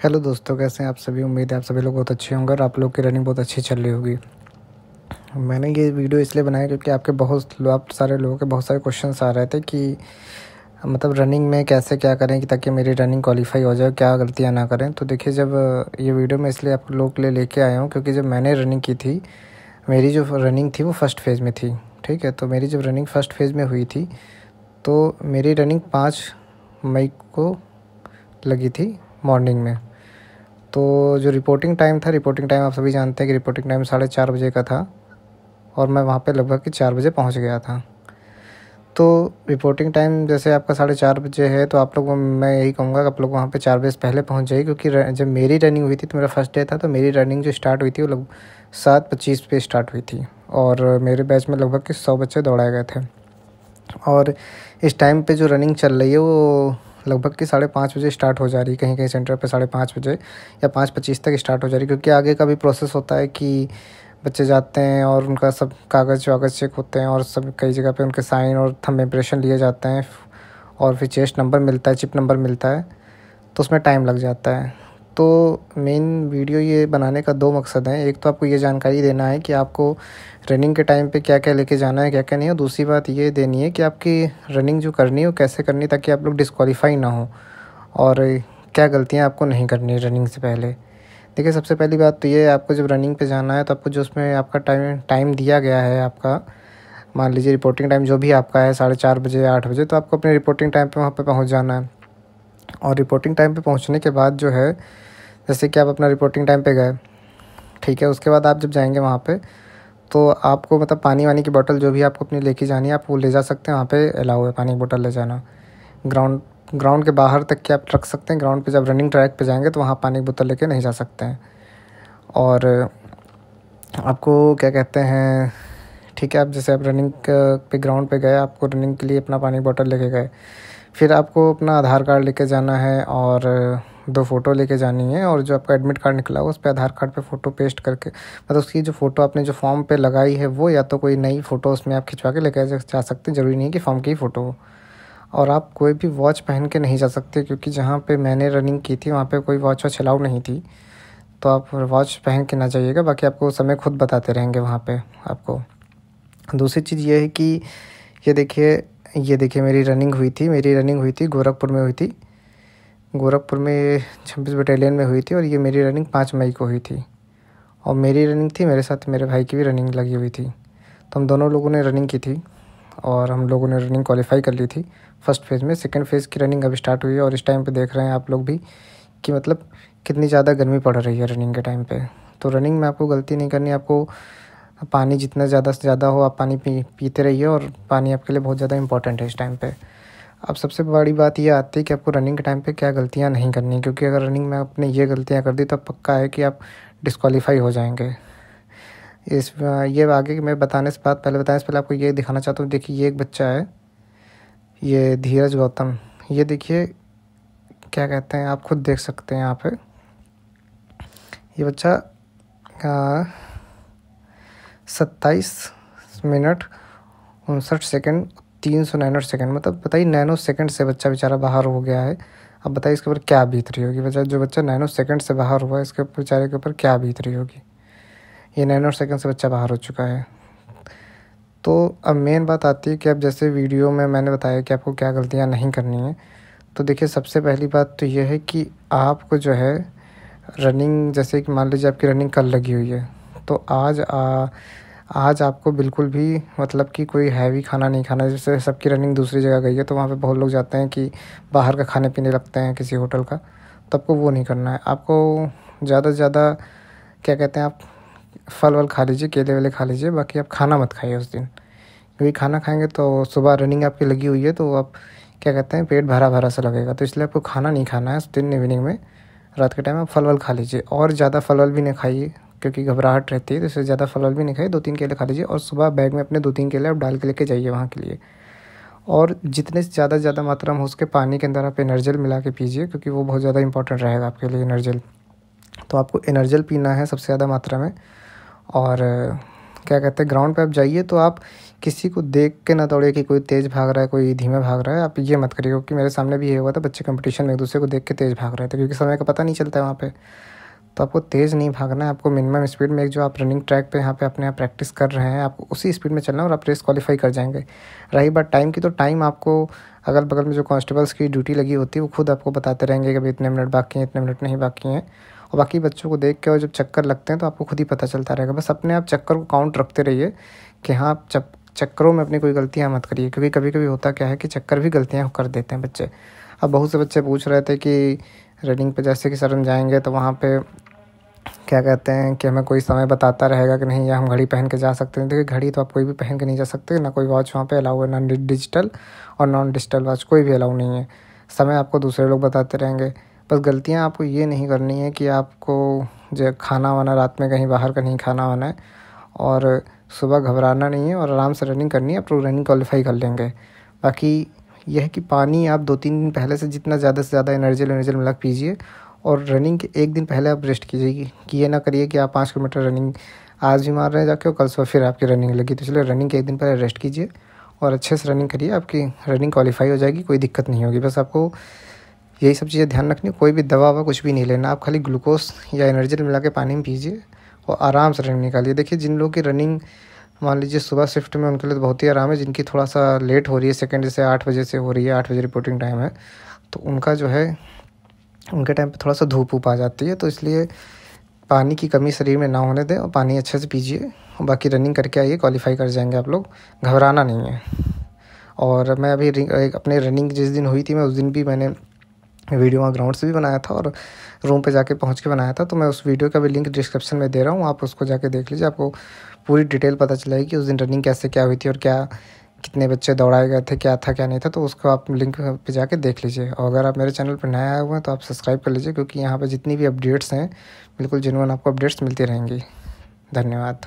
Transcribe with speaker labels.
Speaker 1: Hello दोस्तों, कैसे हैं आप सभी। उम्मीद है आप सभी लोग बहुत अच्छे होंगे और आप लोग की रनिंग बहुत अच्छी चल रही होगी। मैंने ये वीडियो इसलिए बनाया क्योंकि आप सारे लोगों के बहुत सारे क्वेश्चंस आ रहे थे कि मतलब रनिंग में कैसे क्या करें कि ताकि मेरी रनिंग क्वालिफाई हो जाए, क्या गलतियां ना करें। तो देखिए, जब ये वीडियो मैं इसलिए आप लोगों के लिए लेके आया हूँ क्योंकि जब मैंने रनिंग की थी, मेरी जो रनिंग थी वो फर्स्ट फेज़ में थी। ठीक है, तो मेरी जब रनिंग फर्स्ट फेज़ में हुई थी तो मेरी रनिंग 5 मई को लगी थी मॉर्निंग में। तो जो रिपोर्टिंग टाइम आप सभी जानते हैं कि रिपोर्टिंग टाइम 4:30 बजे का था और मैं वहाँ पे लगभग कि 4 बजे पहुँच गया था। तो रिपोर्टिंग टाइम जैसे आपका 4:30 बजे है तो आप लोग मैं यही कहूँगा कि आप लोग वहाँ पे 4 बजे से पहले पहुँच जाइए, क्योंकि जब मेरी रनिंग हुई थी तो मेरा फर्स्ट डे था, तो मेरी रनिंग जो स्टार्ट हुई थी वो लगभग 7:25 पे स्टार्ट हुई थी और मेरे बैच में लगभग कि 100 बच्चे दौड़ाए गए थे। और इस टाइम पे जो रनिंग चल रही है वो लगभग कि 5:30 बजे स्टार्ट हो जा रही है, कहीं कहीं सेंटर पे 5:30 बजे या 5:25 तक स्टार्ट हो जा रही है, क्योंकि आगे का भी प्रोसेस होता है कि बच्चे जाते हैं और उनका सब कागज़ वागज़ चेक होते हैं और सब कई जगह पे उनके साइन और थंब इम्प्रेशन लिए जाते हैं और फिर चेस्ट नंबर मिलता है, चिप नंबर मिलता है, तो उसमें टाइम लग जाता है। तो मेन वीडियो ये बनाने का 2 मकसद हैं। एक तो आपको ये जानकारी देना है कि आपको रनिंग के टाइम पे क्या क्या लेके जाना है, क्या क्या नहीं, और दूसरी बात ये देनी है कि आपकी रनिंग जो करनी है वो कैसे करनी है ताकि आप लोग डिस्क्वालीफाई ना हो और क्या गलतियाँ आपको नहीं करनी है रनिंग से पहले। देखिए, सबसे पहली बात तो ये है, आपको जब रनिंग पे जाना है तो आपको जो उसमें आपका टाइम टाइम दिया गया है, आपका मान लीजिए रिपोर्टिंग टाइम जो भी आपका है 4:30 बजे 8 बजे, तो आपको अपने रिपोर्टिंग टाइम पे वहाँ पे पहुँच जाना है। और रिपोर्टिंग टाइम पे पहुँचने के बाद जो है, जैसे कि आप अपना रिपोर्टिंग टाइम पे गए, ठीक है, उसके बाद आप जब जाएंगे वहाँ पे तो आपको मतलब पानी वानी की बोतल जो भी आपको अपनी लेके जानी है आप वो ले जा सकते हैं। वहाँ पे अलाउ है पानी की बोतल ले जाना। ग्राउंड ग्राउंड के बाहर तक के आप रख सकते हैं। ग्राउंड पे जब रनिंग ट्रैक पे जाएंगे तो वहाँ पानी की बोतल लेके नहीं जा सकते हैं। और आपको क्या कहते हैं, ठीक है, आप जैसे आप रनिंग पे ग्राउंड पे गए, आपको रनिंग के लिए अपना पानी की बोतल लेके गए, फिर आपको अपना आधार कार्ड लेके जाना है और 2 फ़ोटो लेके जानी है, और जो आपका एडमिट कार्ड निकला हो उस पे आधार कार्ड पे फ़ोटो पेस्ट करके, मतलब उसकी जो फ़ोटो आपने जो फॉर्म पे लगाई है वो, या तो कोई नई फ़ोटो उसमें आप खिंचवा के लेके जा सकते हैं। ज़रूरी नहीं है कि फॉर्म की ही फ़ोटो हो। और आप कोई भी वॉच पहन के नहीं जा सकते, क्योंकि जहाँ पे मैंने रनिंग की थी वहाँ पे कोई वॉच अलाउ नहीं थी, तो आप वॉच पहन के ना जाइएगा। बाकी आपको समय खुद बताते रहेंगे वहाँ पे आपको। दूसरी चीज़ ये है कि ये देखिए मेरी रनिंग हुई थी गोरखपुर में हुई थी। गोरखपुर में 26 बटालियन में हुई थी और ये मेरी रनिंग 5 मई को हुई थी। और मेरी रनिंग थी, मेरे साथ मेरे भाई की भी रनिंग लगी हुई थी, तो हम दोनों लोगों ने रनिंग की थी और हम लोगों ने रनिंग क्वालिफाई कर ली थी फर्स्ट फेज़ में। सेकंड फेज़ की रनिंग अभी स्टार्ट हुई है और इस टाइम पे देख रहे हैं आप लोग भी कि मतलब कितनी ज़्यादा गर्मी पड़ रही है रनिंग के टाइम पे। तो रनिंग में आपको गलती नहीं करनी, आपको पानी जितना ज़्यादा से ज़्यादा हो आप पानी पीते रहिए, और पानी आपके लिए बहुत ज़्यादा इंपॉर्टेंट है इस टाइम पे। अब सबसे बड़ी बात ये आती है कि आपको रनिंग के टाइम पे क्या गलतियाँ नहीं करनी, क्योंकि अगर रनिंग में आपने ये गलतियाँ कर दी तो पक्का है कि आप डिस्क्वालीफाई हो जाएंगे। ये आगे मैं बताने से पहले आपको ये दिखाना चाहता हूँ। देखिए, ये एक बच्चा है, ये धीरज गौतम, ये देखिए क्या कहते हैं, आप खुद देख सकते हैं यहाँ पे। ये बच्चा 27 मिनट 59 सेकेंड 300 नैनो सेकेंड, मतलब बताइए नैनो सेकेंड से बच्चा बेचारा बाहर हो गया है। अब बताइए इसके ऊपर क्या बीत रही होगी। जो बच्चा नैनो सेकेंड से बाहर हुआ है, इसके बेचारे के ऊपर क्या बीत रही होगी। ये नैनो सेकेंड से बच्चा बाहर हो चुका है। तो अब मेन बात आती है कि अब जैसे वीडियो में मैंने बताया कि आपको क्या गलतियां नहीं करनी है। तो देखिए, सबसे पहली बात तो ये है कि आपको जो है रनिंग, जैसे कि मान लीजिए आपकी रनिंग कल लगी हुई है, तो आज आपको बिल्कुल भी मतलब कि कोई हैवी खाना नहीं खाना है। जैसे सबकी रनिंग दूसरी जगह गई है तो वहाँ पे बहुत लोग जाते हैं कि बाहर का खाने पीने लगते हैं किसी होटल का, तो आपको वो नहीं करना है। आपको ज़्यादा से ज़्यादा क्या कहते हैं, आप फल वल खा लीजिए, केले वेले खा लीजिए, बाकी आप खाना मत खाइए उस दिन, क्योंकि खाना खाएंगे तो सुबह रनिंग आपकी लगी हुई है तो आप क्या कहते हैं, पेट भरा भरा सा लगेगा, तो इसलिए आपको खाना नहीं खाना है उस दिन। इवनिंग में रात के टाइम आप फल वल खा लीजिए, और ज़्यादा फल वल भी नहीं खाइए क्योंकि घबराहट रहती है, तो इससे ज़्यादा फल वल भी नहीं खाइए। 2-3 केले खा लीजिए और सुबह बैग में अपने 2-3 केले आप डाल के लेके जाइए वहाँ के लिए। और जितने से ज़्यादा मात्रा में हो उसके पानी के अंदर आप एनर्जल मिला के पीजिए, क्योंकि वो बहुत ज़्यादा इंपॉर्टेंट रहेगा आपके लिए एनर्जल। तो आपको एनर्जल पीना है सबसे ज़्यादा मात्रा में। और क्या कहते हैं, ग्राउंड पे आप जाइए तो आप किसी को देख के ना दौड़े कि कोई तेज़ भाग रहा है, कोई धीमे भाग रहा है। आप ये मत करिए, क्योंकि मेरे सामने भी ये हुआ था, बच्चे कंपटीशन में एक दूसरे को देख के तेज़ भाग रहे थे, क्योंकि समय का पता नहीं चलता है वहाँ पे। तो आपको तेज़ नहीं भागना है, आपको मिनिमम स्पीड में, एक जो आप रनिंग ट्रैक पे यहाँ पे अपने आप प्रैक्टिस कर रहे हैं, आपको उसी स्पीड में चलना है और आप रेस क्वालिफाई कर जाएंगे। रही बात टाइम की, तो टाइम आपको अगल बगल में जो कांस्टेबल्स की ड्यूटी लगी होती है वो खुद आपको बताते रहेंगे कि अभी इतने मिनट बाकी हैं, इतने मिनट नहीं बाकी हैं। और बाकी बच्चों को देख के और जब चक्कर लगते हैं तो आपको खुद ही पता चलता रहेगा। बस अपने आप चक्कर को काउंट रखते रहिए कि हाँ, आप चक्करों में अपनी कोई गलतियाँ मत करिए, क्योंकि कभी कभी होता क्या है कि चक्कर भी गलतियाँ कर देते हैं बच्चे। अब बहुत से बच्चे पूछ रहे थे कि रनिंग पे जैसे कि सर हम जाएंगे तो वहाँ पे क्या कहते हैं कि हमें कोई समय बताता रहेगा कि नहीं, या हम घड़ी पहन के जा सकते हैं। देखिए, घड़ी तो आप कोई भी पहन के नहीं जा सकते, ना कोई वॉच वहाँ पे अलाउ है, ना डिजिटल और नॉन डिजिटल वॉच कोई भी अलाउ नहीं है। समय आपको दूसरे लोग बताते रहेंगे। बस गलतियाँ आपको ये नहीं करनी है कि आपको जो खाना वाना रात में कहीं बाहर का नहीं खाना वाना है, और सुबह घबराना नहीं है और आराम से रनिंग करनी है। आप लोग रनिंग क्वालिफाई कर लेंगे। बाकी यह है कि पानी आप 2-3 दिन पहले से जितना ज़्यादा से ज़्यादा एनर्जी मिला पीजिए, और रनिंग के एक दिन पहले आप रेस्ट कीजिए। कि ये ना करिए कि आप 5 किलोमीटर रनिंग आज भी मार रहे हैं जाके और कल सुबह फिर आपकी रनिंग लगी। तो चलिए, रनिंग के एक दिन पहले रेस्ट कीजिए और अच्छे से रनिंग करिए, आपकी रनिंग क्वालिफाई हो जाएगी, कोई दिक्कत नहीं होगी। बस आपको यही सब चीज़ें ध्यान रखनी है। कोई भी दवा ववा कुछ भी नहीं लेना, आप खाली ग्लूकोज या एनर्जी मिला के पानी में पीजिए और आराम से रनिंग निकालिए। देखिए, जिन लोगों की रनिंग मान लीजिए सुबह शिफ्ट में, उनके लिए तो बहुत ही आराम है। जिनकी थोड़ा सा लेट हो रही है, सेकंड जैसे 8 बजे से हो रही है, 8 बजे रिपोर्टिंग टाइम है, तो उनका जो है उनके टाइम पे थोड़ा सा धूप ऊप आ जाती है। तो इसलिए पानी की कमी शरीर में ना होने दें और पानी अच्छे से पीजिए। बाकी रनिंग करके आइए, क्वालिफाई कर जाएंगे आप लोग, घबराना नहीं है। और मैं अभी अपने रनिंग जिस दिन हुई थी, मैं उस दिन भी मैंने वीडियो वहाँ ग्राउंड से भी बनाया था और रूम पे जाके पहुँच के बनाया था। तो मैं उस वीडियो का भी लिंक डिस्क्रिप्शन में दे रहा हूँ, आप उसको जाके देख लीजिए। आपको पूरी डिटेल पता चलेगी कि उस दिन रनिंग कैसे क्या हुई थी और क्या कितने बच्चे दौड़ाए गए थे, क्या था क्या नहीं था। तो उसको आप लिंक पे जाके देख लीजिए। और अगर आप मेरे चैनल पर नए आए हुए हैं तो आप सब्सक्राइब कर लीजिए, क्योंकि यहाँ पे जितनी भी अपडेट्स हैं बिल्कुल जेन्युइन आपको अपडेट्स मिलती रहेंगी। धन्यवाद।